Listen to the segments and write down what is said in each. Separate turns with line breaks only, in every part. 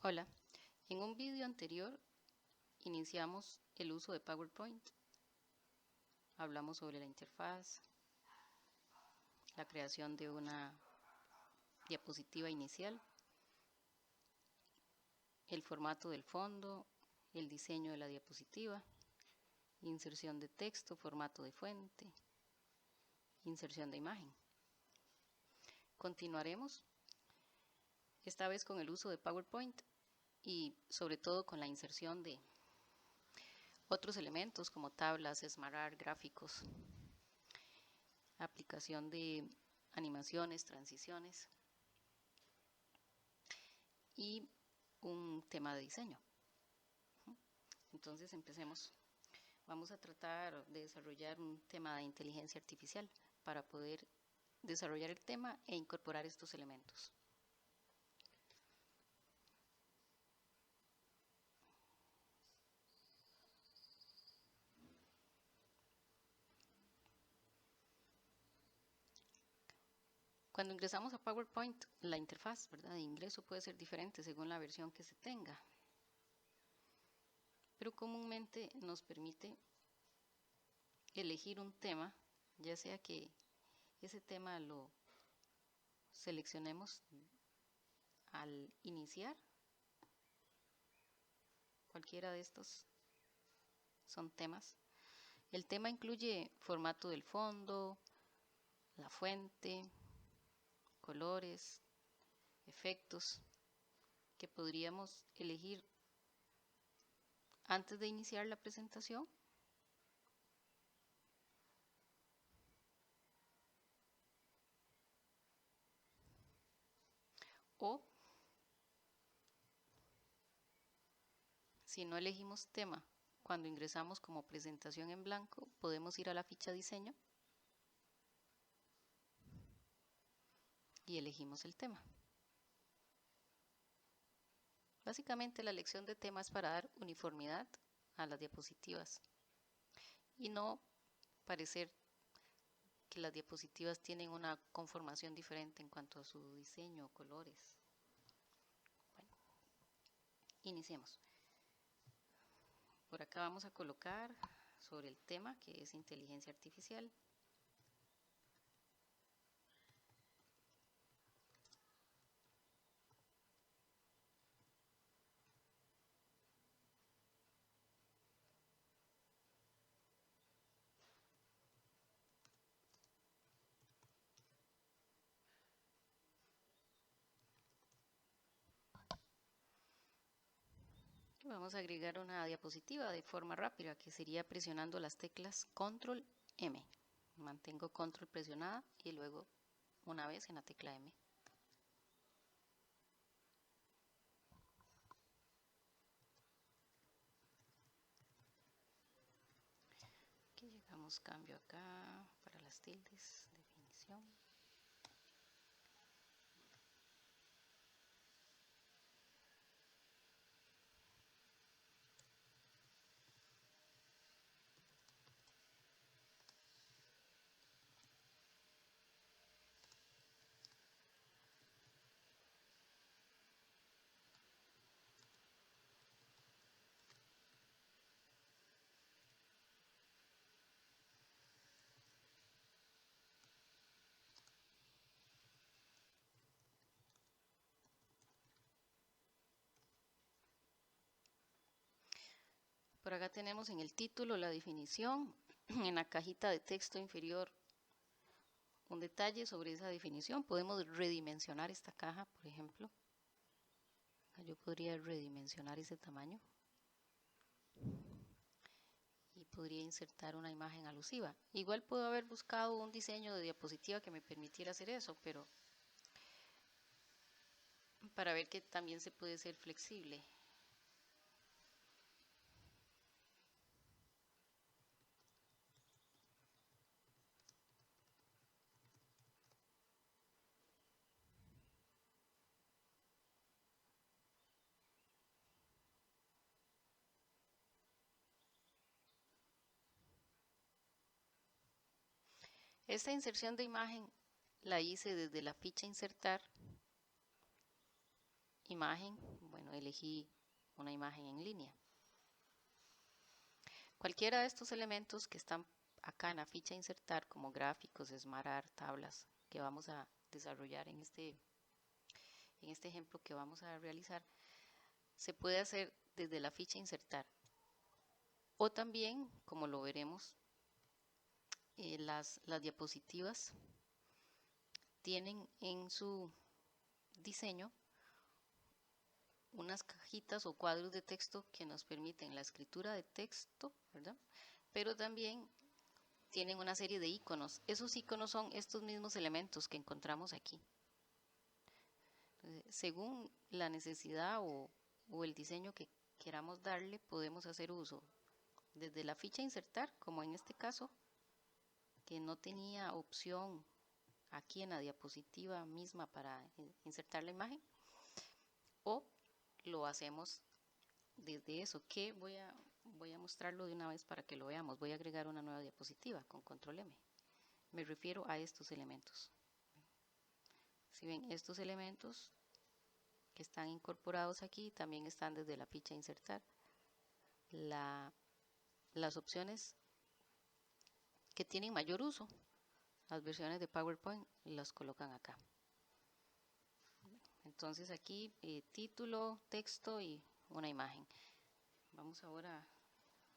Hola, en un vídeo anterior iniciamos el uso de PowerPoint. Hablamos sobre la interfaz, la creación de una diapositiva inicial, el formato del fondo, el diseño de la diapositiva, inserción de texto, formato de fuente, inserción de imagen. Continuaremos esta vez con el uso de PowerPoint y sobre todo con la inserción de otros elementos como tablas, SmartArt, gráficos, aplicación de animaciones, transiciones y un tema de diseño. Entonces empecemos. Vamos a tratar de desarrollar un tema de inteligencia artificial para poder desarrollar el tema e incorporar estos elementos. Cuando ingresamos a PowerPoint, la interfaz, de ingreso puede ser diferente según la versión que se tenga, pero comúnmente nos permite elegir un tema, ya sea que ese tema lo seleccionemos al iniciar. Cualquiera de estos son temas. El tema incluye formato del fondo, la fuente, colores, efectos que podríamos elegir antes de iniciar la presentación o si no elegimos tema cuando ingresamos como presentación en blanco, podemos ir a la ficha diseño y elegimos el tema. Básicamente la elección de tema es para dar uniformidad a las diapositivas y no parecer que las diapositivas tienen una conformación diferente en cuanto a su diseño o colores. Bueno, iniciemos. Por acá vamos a colocar sobre el tema que es inteligencia artificial. Vamos a agregar una diapositiva de forma rápida que sería presionando las teclas Control M. Mantengo Control presionada y luego una vez en la tecla M. Aquí llegamos, cambio acá para las tildes, definición. Por acá tenemos en el título la definición, en la cajita de texto inferior un detalle sobre esa definición. Podemos redimensionar esta caja, por ejemplo. Yo podría redimensionar ese tamaño y podría insertar una imagen alusiva. Igual puedo haber buscado un diseño de diapositiva que me permitiera hacer eso, pero para ver que también se puede ser flexible. Esta inserción de imagen la hice desde la ficha insertar imagen, bueno, elegí una imagen en línea. Cualquiera de estos elementos que están acá en la ficha insertar, como gráficos, SmartArt, tablas, que vamos a desarrollar en este ejemplo que vamos a realizar, se puede hacer desde la ficha insertar. O también, como lo veremos, las diapositivas tienen en su diseño unas cajitas o cuadros de texto que nos permiten la escritura de texto, ¿verdad? Pero también tienen una serie de iconos. Esos iconos son estos mismos elementos que encontramos aquí. Entonces, según la necesidad o el diseño que queramos darle, podemos hacer uso desde la ficha insertar, como en este caso, que no tenía opción aquí en la diapositiva misma para insertar la imagen, o lo hacemos desde eso, que voy a mostrarlo de una vez para que lo veamos. Voy a agregar una nueva diapositiva con control M. Me refiero a estos elementos. Si ven, estos elementos que están incorporados aquí también están desde la ficha insertar. Las opciones que tienen mayor uso, las versiones de PowerPoint, las colocan acá. Entonces aquí título, texto y una imagen. Vamos ahora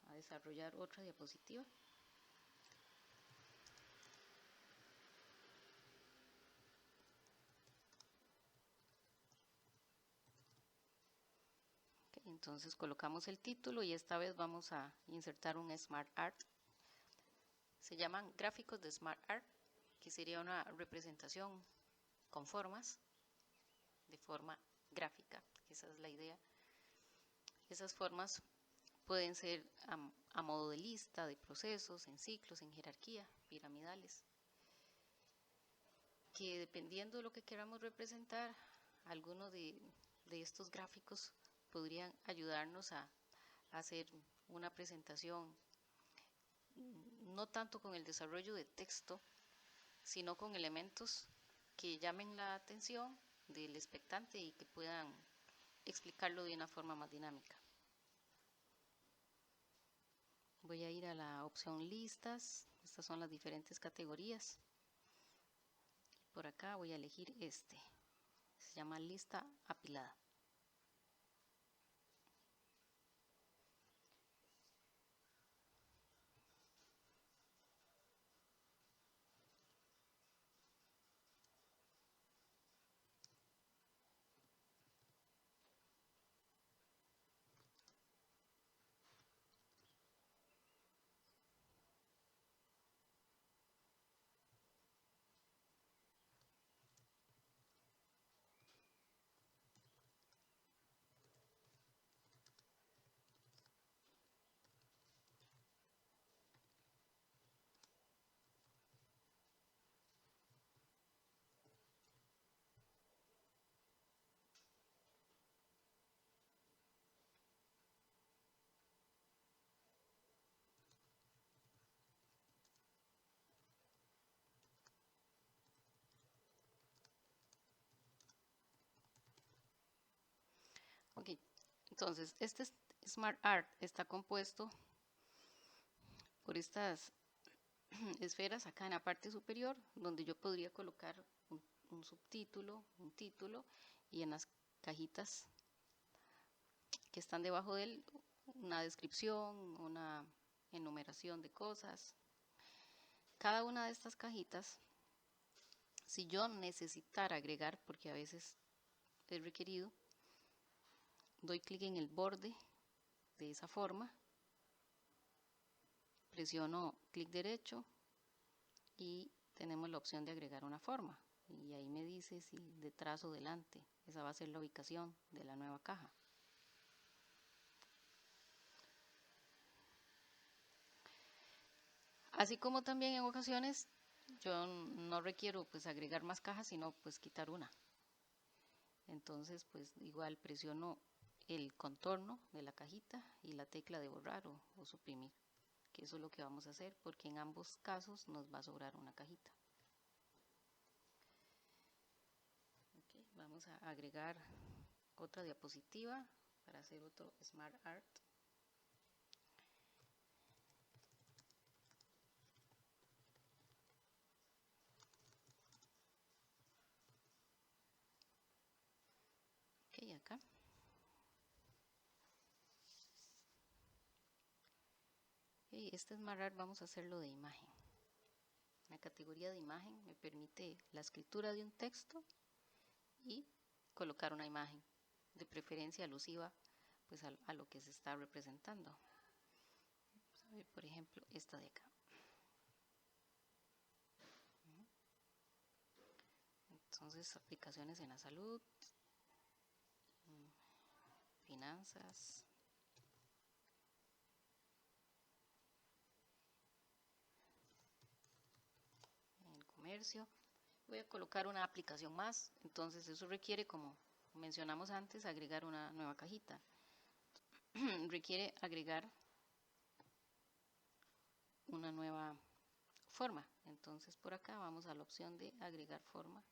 a desarrollar otra diapositiva. Okay, entonces colocamos el título y esta vez vamos a insertar un SmartArt. Se llaman gráficos de SmartArt, que sería una representación con formas, de forma gráfica, esa es la idea. Esas formas pueden ser a modo de lista, de procesos, en ciclos, en jerarquía, piramidales, que dependiendo de lo que queramos representar, algunos de estos gráficos podrían ayudarnos a hacer una presentación, no tanto con el desarrollo de texto, sino con elementos que llamen la atención del expectante y que puedan explicarlo de una forma más dinámica. Voy a ir a la opción listas. Estas son las diferentes categorías. Por acá voy a elegir este. Se llama lista apilada. Ok, entonces este SmartArt está compuesto por estas esferas acá en la parte superior, donde yo podría colocar un subtítulo, un título, y en las cajitas que están debajo de él una descripción, una enumeración de cosas. Cada una de estas cajitas, si yo necesitara agregar, porque a veces es requerido, doy clic en el borde de esa forma, presiono clic derecho y tenemos la opción de agregar una forma. Y ahí me dice si detrás o delante. Esa va a ser la ubicación de la nueva caja. Así como también en ocasiones yo no requiero pues agregar más cajas, sino pues quitar una. Entonces pues igual presiono el contorno de la cajita y la tecla de borrar o suprimir, que eso es lo que vamos a hacer porque en ambos casos nos va a sobrar una cajita. Okay, vamos a agregar otra diapositiva para hacer otro Smart Art. Ok, acá. Okay, este Smart Art vamos a hacerlo de imagen. La categoría de imagen me permite la escritura de un texto y colocar una imagen, de preferencia alusiva pues a lo que se está representando. Vamos a ver, por ejemplo, esta de acá. Entonces, aplicaciones en la salud, finanzas, en el comercio. Voy a colocar una aplicación más, entonces eso requiere, como mencionamos antes, agregar una nueva cajita. Requiere agregar una nueva forma. Entonces por acá vamos a la opción de agregar forma.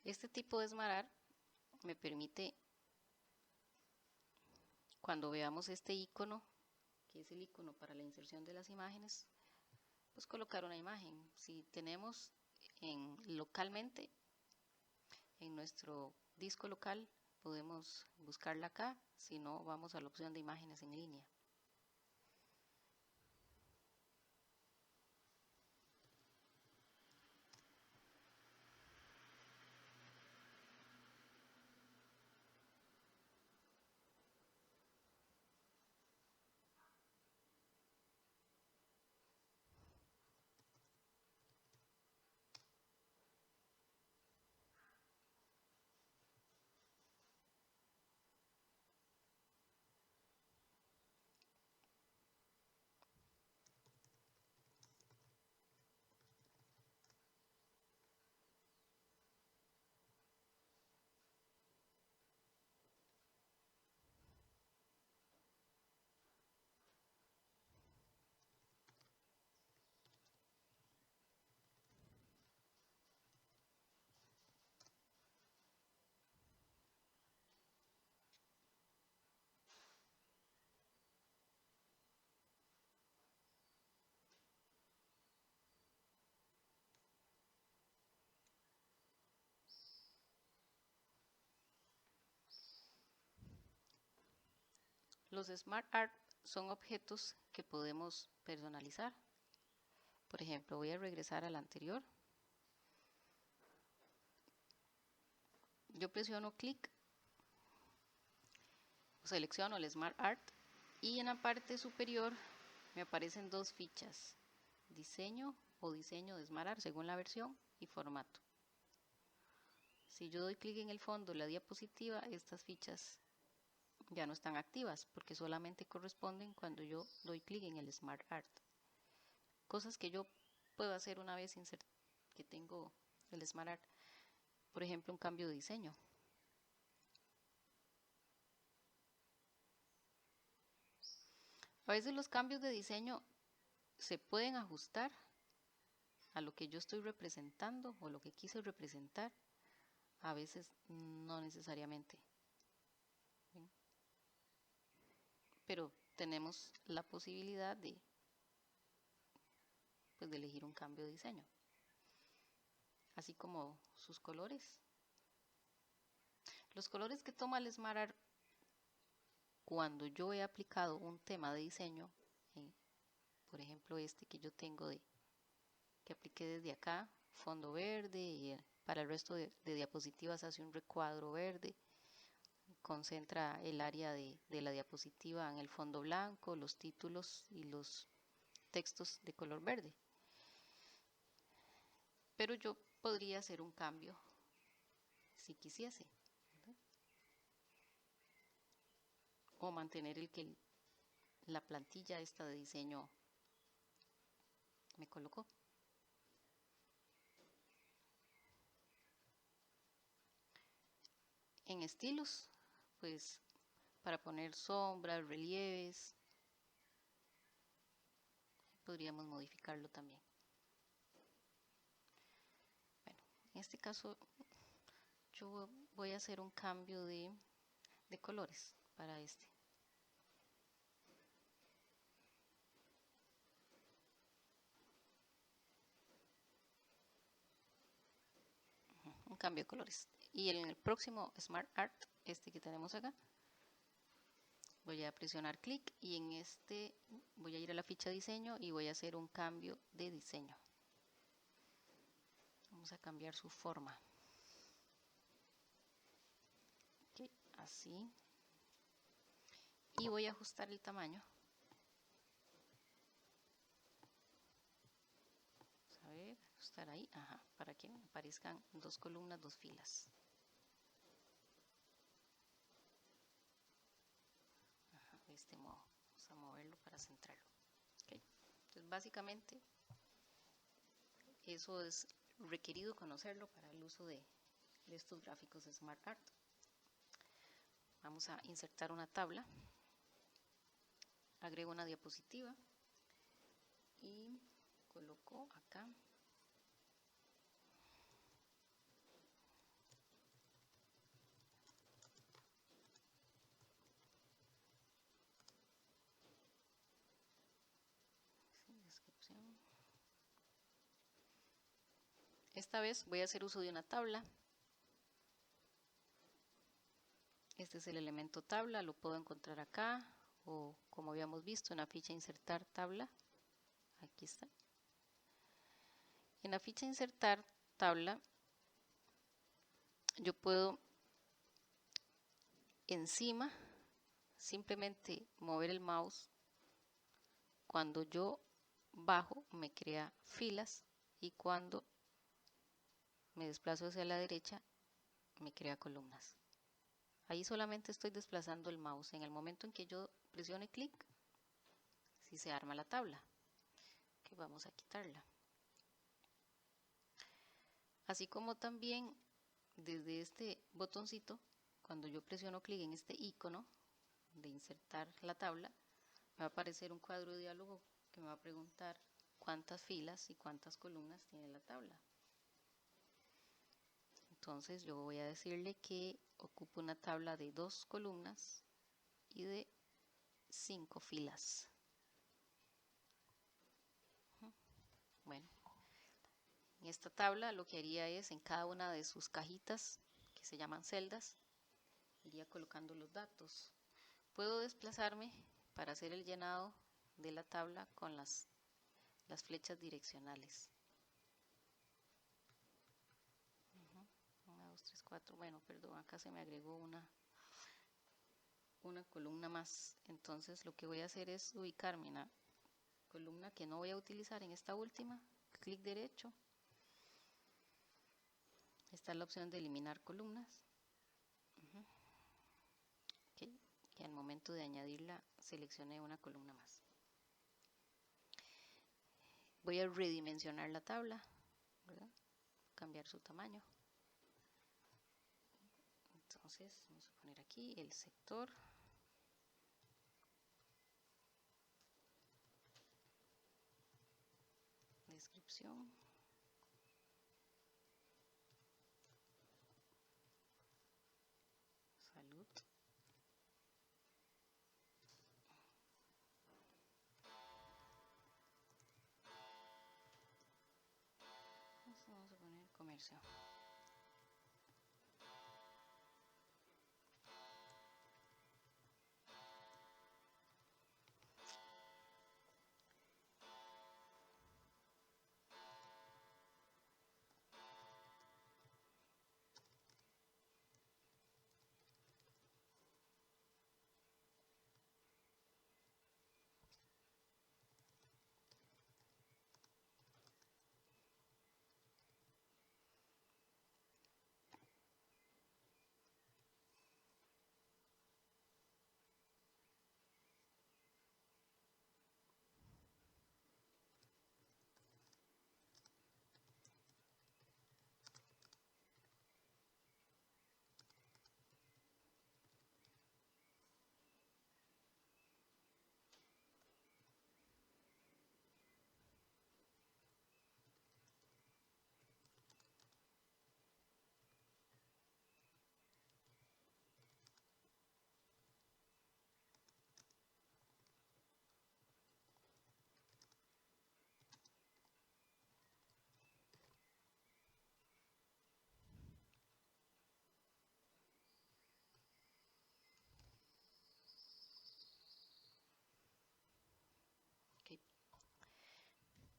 Este tipo de Smart Art me permite, cuando veamos este icono, que es el icono para la inserción de las imágenes, pues colocar una imagen. Si tenemos localmente, en nuestro disco local, podemos buscarla acá, si no vamos a la opción de imágenes en línea. Los Smart Art son objetos que podemos personalizar. Por ejemplo, voy a regresar al anterior. Yo presiono clic, selecciono el Smart Art y en la parte superior me aparecen dos fichas: diseño o diseño de Smart Art según la versión y formato. Si yo doy clic en el fondo de la diapositiva, estas fichas ya no están activas porque solamente corresponden cuando yo doy clic en el Smart Art. Cosas que yo puedo hacer una vez que tengo el Smart Art. Por ejemplo, un cambio de diseño. A veces los cambios de diseño se pueden ajustar a lo que yo estoy representando o lo que quise representar. A veces no necesariamente. ¿Ven? Pero tenemos la posibilidad de elegir un cambio de diseño. Así como sus colores. Los colores que toma el Smart Art cuando yo he aplicado un tema de diseño, por ejemplo este que yo tengo que apliqué desde acá, fondo verde, y para el resto de diapositivas hace un recuadro verde, concentra el área de la diapositiva en el fondo blanco, los títulos y los textos de color verde. Pero yo podría hacer un cambio si quisiese, ¿verdad? O mantener la plantilla esta de diseño me colocó. En estilos, pues para poner sombras, relieves. Podríamos modificarlo también. Bueno, en este caso yo voy a hacer un cambio de colores para este. Un cambio de colores. Y en el próximo Smart Art, este que tenemos acá, voy a presionar clic y en este voy a ir a la ficha diseño y voy a hacer un cambio de diseño. Vamos a cambiar su forma. Okay, así. Y voy a ajustar el tamaño. Vamos a ver, ajustar ahí, ajá, para que aparezcan 2 columnas, 2 filas. Ajá, de este modo. Vamos a moverlo para centrarlo. Okay. Entonces, básicamente, eso es requerido conocerlo para el uso de estos gráficos de Smart Art. Vamos a insertar una tabla. Agrego una diapositiva y coloco acá descripción. Esta vez voy a hacer uso de una tabla. Este es el elemento tabla, lo puedo encontrar acá o como habíamos visto en la ficha insertar tabla. Aquí está. En la ficha insertar tabla yo puedo encima simplemente mover el mouse. Cuando yo bajo me crea filas y cuando me desplazo hacia la derecha me crea columnas. Ahí solamente estoy desplazando el mouse. En el momento en que yo presione clic, si se arma la tabla. Que vamos a quitarla. Así como también desde este botoncito, cuando yo presiono clic en este icono de insertar la tabla, me va a aparecer un cuadro de diálogo que me va a preguntar cuántas filas y cuántas columnas tiene la tabla. Entonces yo voy a decirle que ocupo una tabla de 2 columnas y de 5 filas. Bueno, en esta tabla lo que haría es en cada una de sus cajitas, que se llaman celdas, iría colocando los datos. Puedo desplazarme para hacer el llenado de la tabla con las flechas direccionales. 1, 2, 3, 4. Bueno, perdón, acá se me agregó una columna más. Entonces lo que voy a hacer es ubicarme en la columna que no voy a utilizar en esta última. Clic derecho. Está la opción de eliminar columnas. Okay. Y al momento de añadirla seleccioné una columna más. Voy a redimensionar la tabla, ¿verdad? Cambiar su tamaño. Entonces vamos a poner aquí el sector. Descripción. Salud. Vamos a poner comercio.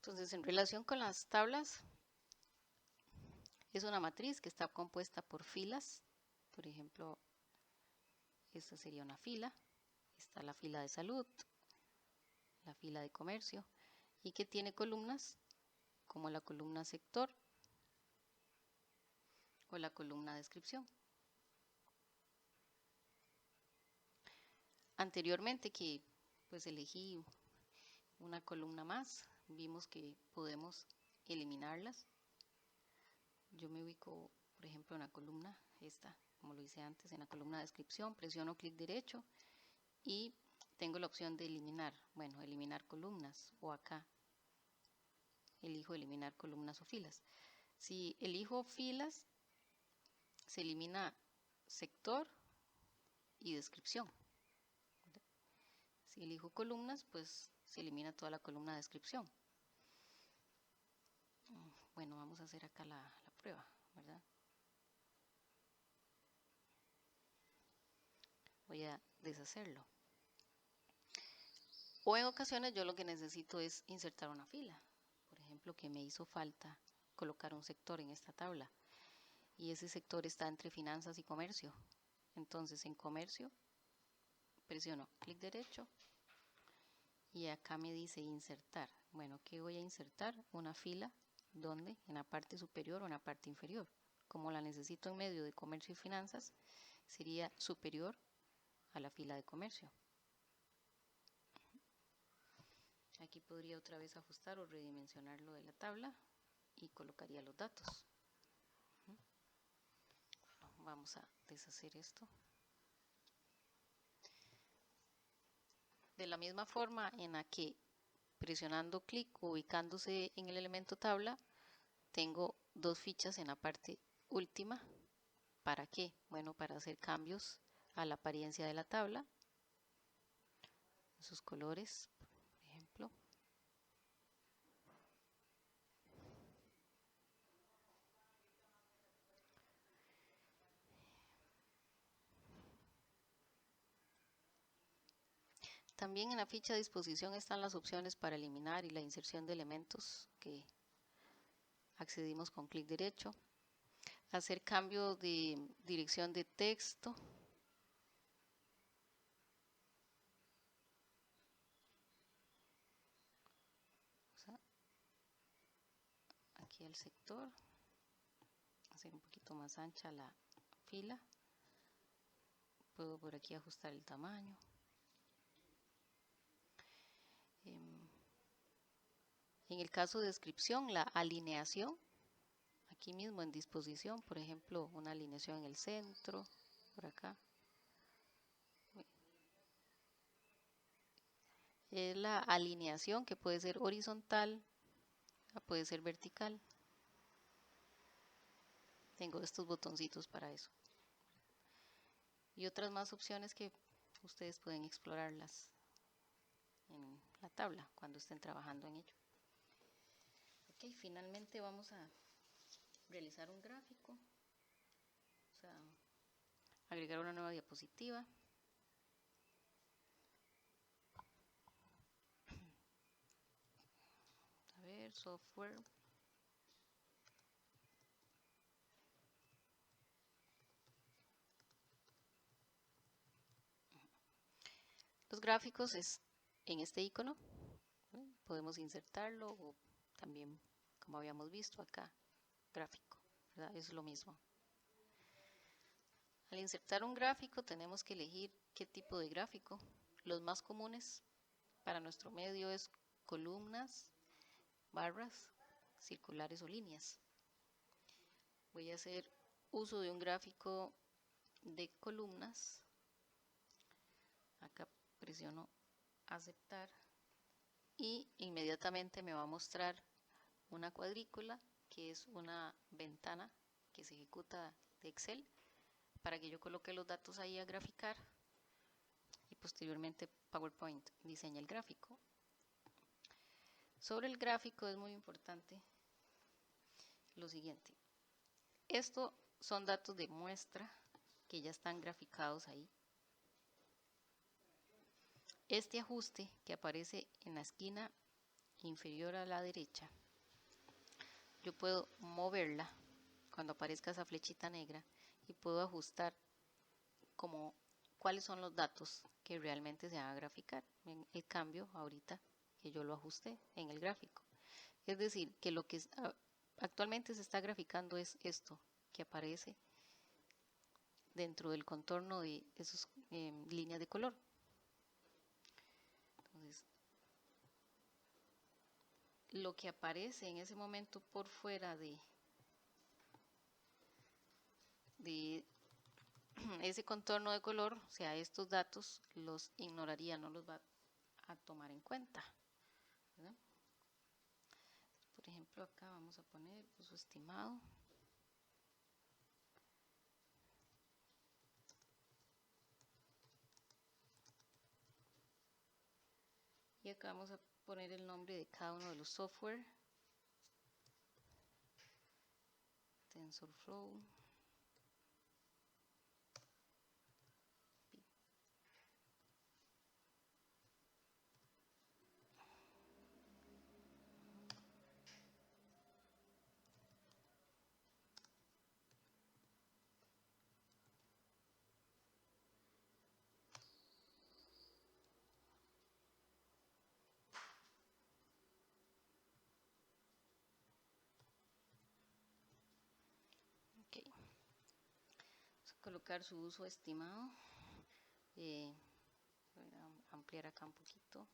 Entonces, en relación con las tablas, es una matriz que está compuesta por filas. Por ejemplo, esta sería una fila. Está la fila de salud, la fila de comercio, y que tiene columnas como la columna sector o la columna descripción. Anteriormente que pues elegí una columna más, vimos que podemos eliminarlas. Yo me ubico, por ejemplo, en la columna esta, como lo hice antes, en la columna de descripción, presiono clic derecho y tengo la opción de eliminar, bueno, eliminar columnas, o acá elijo eliminar columnas o filas. Si elijo filas, se elimina sector y descripción. Si elijo columnas, pues se elimina toda la columna de descripción. Bueno, vamos a hacer acá la prueba, ¿verdad? Voy a deshacerlo. O en ocasiones yo lo que necesito es insertar una fila. Por ejemplo, que me hizo falta colocar un sector en esta tabla. Y ese sector está entre finanzas y comercio. Entonces en comercio presiono clic derecho y acá me dice insertar. Bueno, ¿qué voy a insertar? Una fila, ¿dónde? En la parte superior o en la parte inferior. Como la necesito en medio de comercio y finanzas, sería superior a la fila de comercio. Aquí podría otra vez ajustar o redimensionar lo de la tabla y colocaría los datos. Bueno, vamos a deshacer esto. De la misma forma en la que presionando clic, ubicándose en el elemento tabla, tengo dos fichas en la parte última. ¿Para qué? Bueno, para hacer cambios a la apariencia de la tabla, sus colores, por ejemplo. También en la ficha de disposición están las opciones para eliminar y la inserción de elementos que accedimos con clic derecho. Hacer cambio de dirección de texto. Aquí el sector. Hacer un poquito más ancha la fila. Puedo por aquí ajustar el tamaño. En el caso de descripción, la alineación, aquí mismo en disposición, por ejemplo, una alineación en el centro, por acá. Es la alineación que puede ser horizontal, puede ser vertical. Tengo estos botoncitos para eso. Y otras más opciones que ustedes pueden explorarlas en la tabla cuando estén trabajando en ello. Ok, finalmente vamos a realizar un gráfico. O sea, agregar una nueva diapositiva. A ver, software. Los gráficos es en este icono. Podemos insertarlo o también, como habíamos visto acá, gráfico, ¿verdad? Es lo mismo. Al insertar un gráfico tenemos que elegir qué tipo de gráfico. Los más comunes para nuestro medio es columnas, barras, circulares o líneas. Voy a hacer uso de un gráfico de columnas. Acá presiono aceptar y inmediatamente me va a mostrar una cuadrícula que es una ventana que se ejecuta de Excel para que yo coloque los datos ahí a graficar y posteriormente PowerPoint diseña el gráfico. Sobre el gráfico es muy importante lo siguiente. Estos son datos de muestra que ya están graficados ahí. Este ajuste que aparece en la esquina inferior a la derecha, yo puedo moverla cuando aparezca esa flechita negra y puedo ajustar como cuáles son los datos que realmente se van a graficar en el cambio ahorita que yo lo ajusté en el gráfico. Es decir, que lo que actualmente se está graficando es esto que aparece dentro del contorno de esas líneas de color. Entonces, lo que aparece en ese momento por fuera de ese contorno de color, o sea, estos datos los ignoraría, no los va a tomar en cuenta, ¿verdad? Por ejemplo, acá vamos a poner uso estimado. Y acá vamos a poner el nombre de cada uno de los software. TensorFlow. Okay. Vamos a colocar su uso estimado. Voy a ampliar acá un poquito.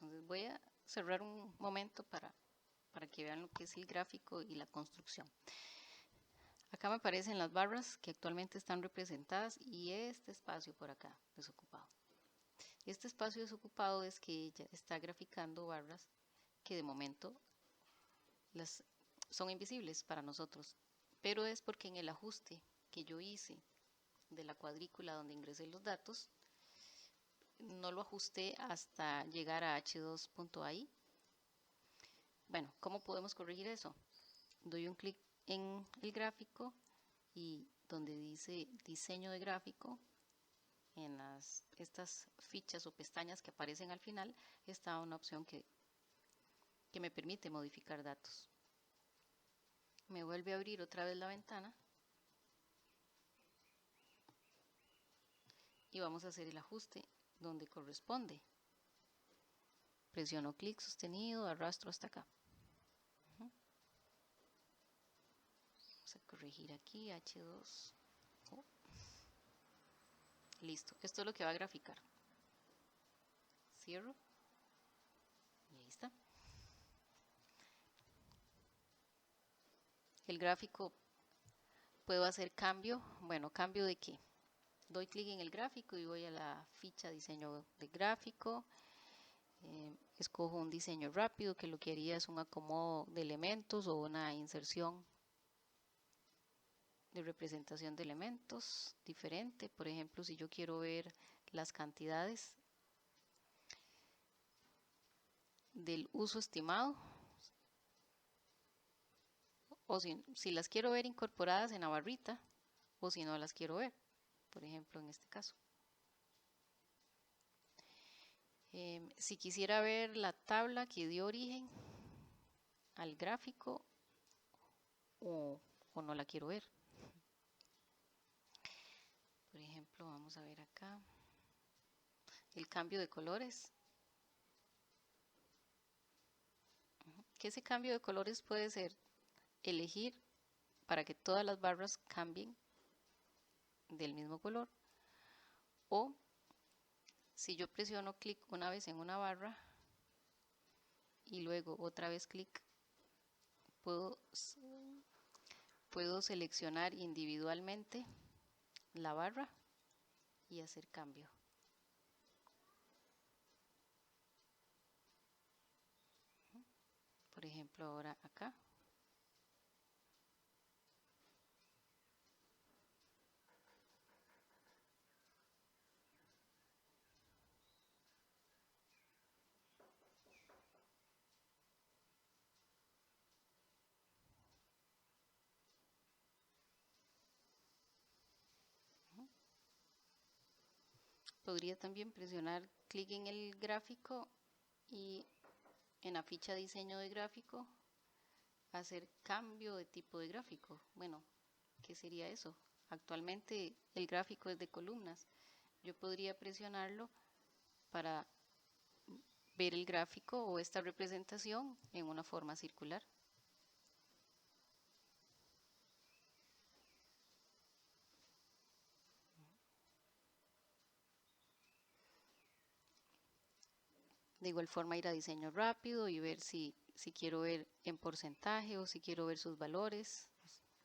Entonces voy a cerrar un momento para que vean lo que es el gráfico y la construcción. Acá me aparecen las barras que actualmente están representadas y este espacio por acá desocupado. Este espacio desocupado es que ella está graficando barras que de momento son invisibles para nosotros, pero es porque en el ajuste que yo hice de la cuadrícula donde ingresé los datos, no lo ajusté hasta llegar a h2.ai. Bueno, ¿cómo podemos corregir eso? Doy un clic en el gráfico y donde dice diseño de gráfico, en estas fichas o pestañas que aparecen al final, está una opción que me permite modificar datos. Me vuelve a abrir otra vez la ventana y vamos a hacer el ajuste donde corresponde. Presiono clic sostenido, arrastro hasta acá. Vamos a corregir aquí H2. Listo, esto es lo que va a graficar. Cierro. Y ahí está. El gráfico, puedo hacer cambio. Bueno, ¿cambio de qué? Doy clic en el gráfico y voy a la ficha diseño de gráfico. Escojo un diseño rápido, que lo que haría es un acomodo de elementos o una inserción de representación de elementos diferente. Por ejemplo, si yo quiero ver las cantidades del uso estimado, o si las quiero ver incorporadas en la barrita, o si no las quiero ver, por ejemplo en este caso. Si quisiera ver la tabla que dio origen al gráfico o no la quiero ver. Por ejemplo, vamos a ver acá el cambio de colores. Que ese cambio de colores puede ser elegir para que todas las barras cambien del mismo color, o si yo presiono clic una vez en una barra y luego otra vez clic, puedo seleccionar individualmente la barra y hacer cambio. Por ejemplo, ahora acá. Podría también presionar clic en el gráfico y en la ficha diseño de gráfico hacer cambio de tipo de gráfico. Bueno, ¿qué sería eso? Actualmente el gráfico es de columnas. Yo podría presionarlo para ver el gráfico o esta representación en una forma circular. De igual forma ir a diseño rápido y ver si quiero ver en porcentaje o si quiero ver sus valores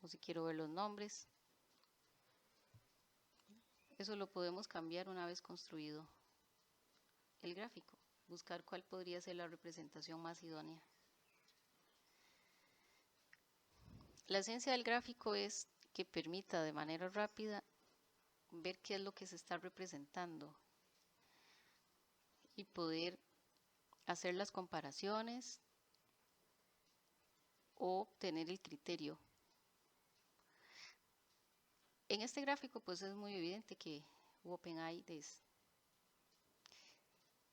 o si quiero ver los nombres. Eso lo podemos cambiar una vez construido el gráfico, buscar cuál podría ser la representación más idónea. La esencia del gráfico es que permita de manera rápida ver qué es lo que se está representando y poder hacer las comparaciones o obtener el criterio. En este gráfico pues es muy evidente que OpenAI es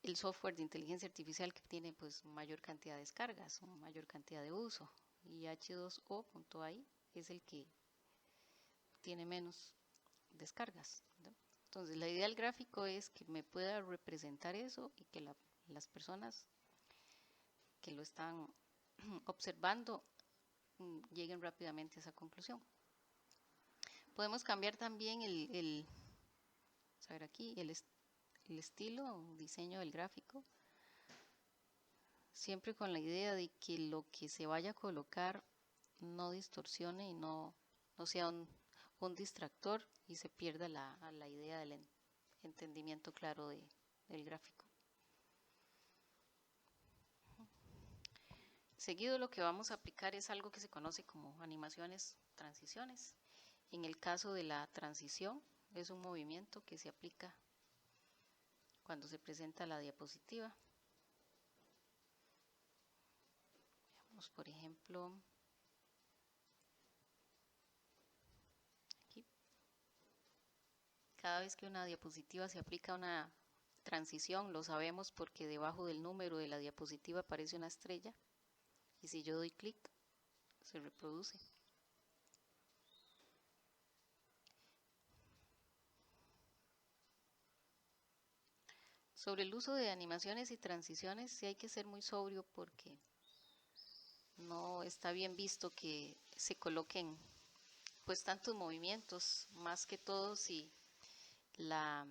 el software de inteligencia artificial que tiene pues mayor cantidad de descargas o mayor cantidad de uso, y H2O.ai es el que tiene menos descargas, ¿no? Entonces la idea del gráfico es que me pueda representar eso y que las personas que lo están observando lleguen rápidamente a esa conclusión. Podemos cambiar también el estilo o diseño del gráfico, siempre con la idea de que lo que se vaya a colocar no distorsione y no sea un distractor y se pierda la idea del entendimiento claro del gráfico. Seguido lo que vamos a aplicar es algo que se conoce como animaciones, transiciones. En el caso de la transición es un movimiento que se aplica cuando se presenta la diapositiva. Veamos, por ejemplo, aquí. Cada vez que una diapositiva se aplica una transición, lo sabemos porque debajo del número de la diapositiva aparece una estrella y si yo doy clic se reproduce. Sobre el uso de animaciones y transiciones sí hay que ser muy sobrio porque no está bien visto que se coloquen pues tantos movimientos, más que todo si la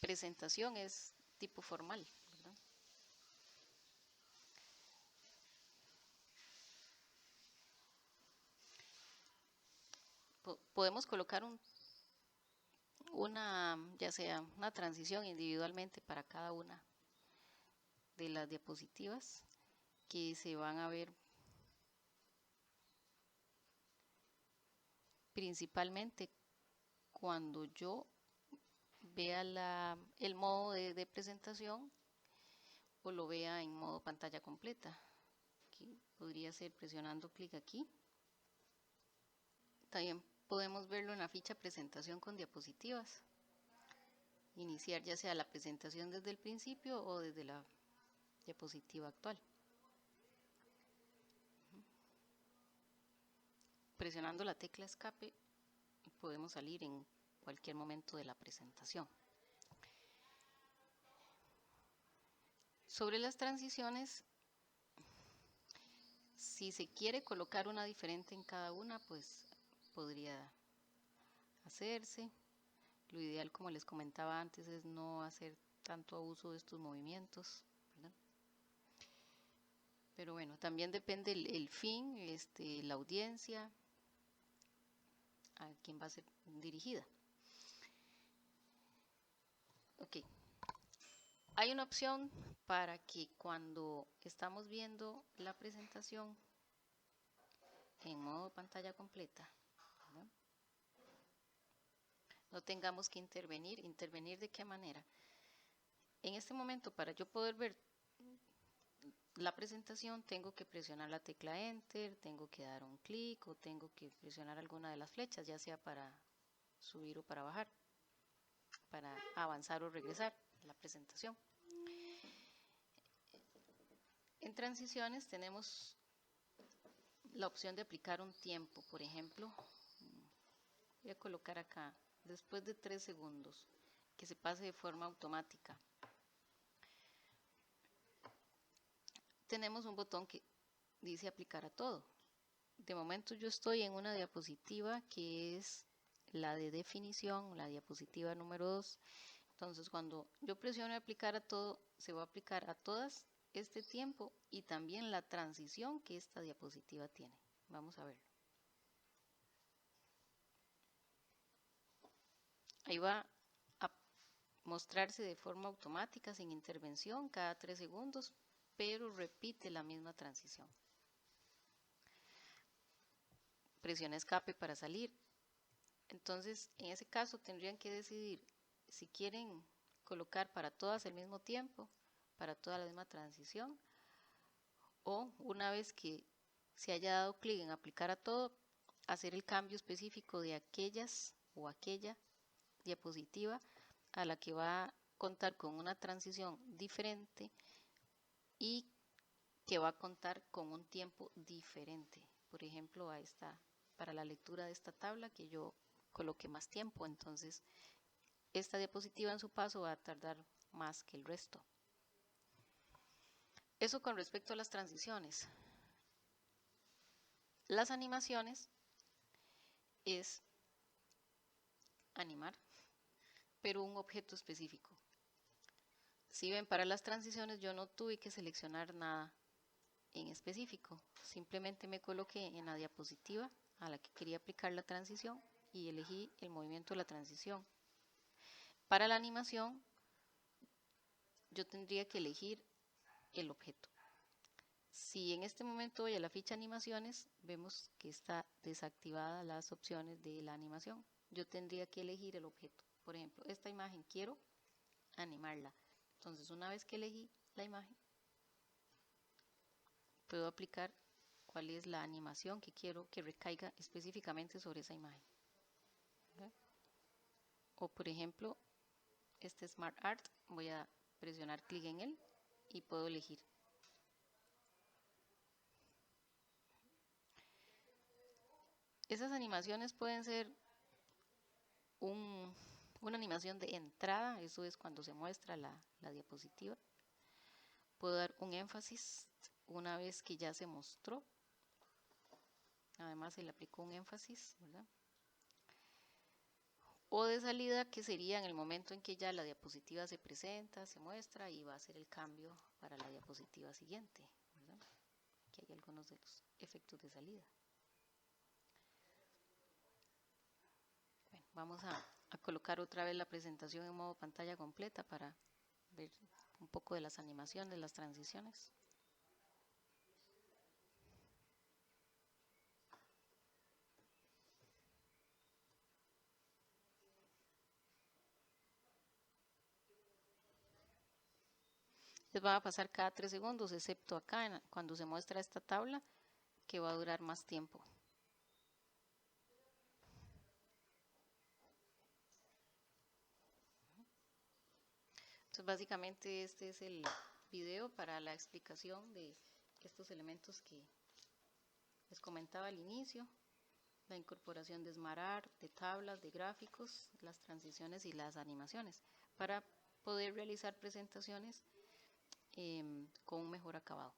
presentación es tipo formal, ¿verdad? Podemos colocar ya sea una transición individualmente para cada una de las diapositivas que se van a ver principalmente cuando yo vea el modo de presentación o lo vea en modo pantalla completa. Aquí podría ser presionando clic aquí. También podemos verlo en la ficha presentación con diapositivas. Iniciar ya sea la presentación desde el principio o desde la diapositiva actual. Presionando la tecla escape podemos salir en cualquier momento de la presentación. Sobre las transiciones, si se quiere colocar una diferente en cada una, pues podría hacerse. Lo ideal, como les comentaba antes, es no hacer tanto uso de estos movimientos, ¿verdad? Pero bueno, también depende el fin, la audiencia, a quién va a ser dirigida. Ok. Hay una opción para que cuando estamos viendo la presentación en modo pantalla completa, ¿verdad?, no tengamos que intervenir. ¿Intervenir de qué manera? En este momento, para yo poder ver la presentación, tengo que presionar la tecla Enter, tengo que dar un clic o tengo que presionar alguna de las flechas, ya sea para subir o para bajar. para avanzar o regresar a la presentación. En transiciones tenemos la opción de aplicar un tiempo. Por ejemplo, voy a colocar acá, después de 3 segundos, que se pase de forma automática. Tenemos un botón que dice aplicar a todo. De momento yo estoy en una diapositiva que es la de definición, la diapositiva número 2. Entonces cuando yo presione aplicar a todo, se va a aplicar a todas este tiempo y también la transición que esta diapositiva tiene. Vamos a verlo. Ahí va a mostrarse de forma automática, sin intervención, cada 3 segundos, pero repite la misma transición. Presiona escape para salir. Entonces, en ese caso tendrían que decidir si quieren colocar para todas al mismo tiempo, para toda la misma transición, o una vez que se haya dado clic en aplicar a todo, hacer el cambio específico de aquellas o aquella diapositiva a la que va a contar con una transición diferente y que va a contar con un tiempo diferente. Por ejemplo, a esta, para la lectura de esta tabla que yo coloqué más tiempo, entonces esta diapositiva en su paso va a tardar más que el resto. Eso con respecto a las transiciones. Las animaciones es animar, pero un objeto específico. Si ven, para las transiciones yo no tuve que seleccionar nada en específico, simplemente me coloqué en la diapositiva a la que quería aplicar la transición y elegí el movimiento de la transición. Para la animación yo tendría que elegir el objeto. Si en este momento voy a la ficha animaciones, vemos que está desactivada las opciones de la animación. Yo tendría que elegir el objeto. Por ejemplo, esta imagen quiero animarla. Entonces, una vez que elegí la imagen, puedo aplicar cuál es la animación que quiero que recaiga específicamente sobre esa imagen. ¿Okay? O por ejemplo, este Smart Art, voy a presionar clic en él y puedo elegir. Esas animaciones pueden ser una animación de entrada, eso es cuando se muestra la diapositiva. Puedo dar un énfasis una vez que ya se mostró. Además se le aplicó un énfasis, ¿verdad? O de salida, que sería en el momento en que ya la diapositiva se presenta, se muestra y va a hacer el cambio para la diapositiva siguiente, ¿verdad? Aquí hay algunos de los efectos de salida. Bueno, vamos a colocar otra vez la presentación en modo pantalla completa para ver un poco de las animaciones, las transiciones. Les van a pasar cada 3 segundos, excepto acá cuando se muestra esta tabla, que va a durar más tiempo. Entonces, básicamente este es el video para la explicación de estos elementos que les comentaba al inicio, la incorporación de Smart Art, de tablas, de gráficos, las transiciones y las animaciones, para poder realizar presentaciones con un mejor acabado.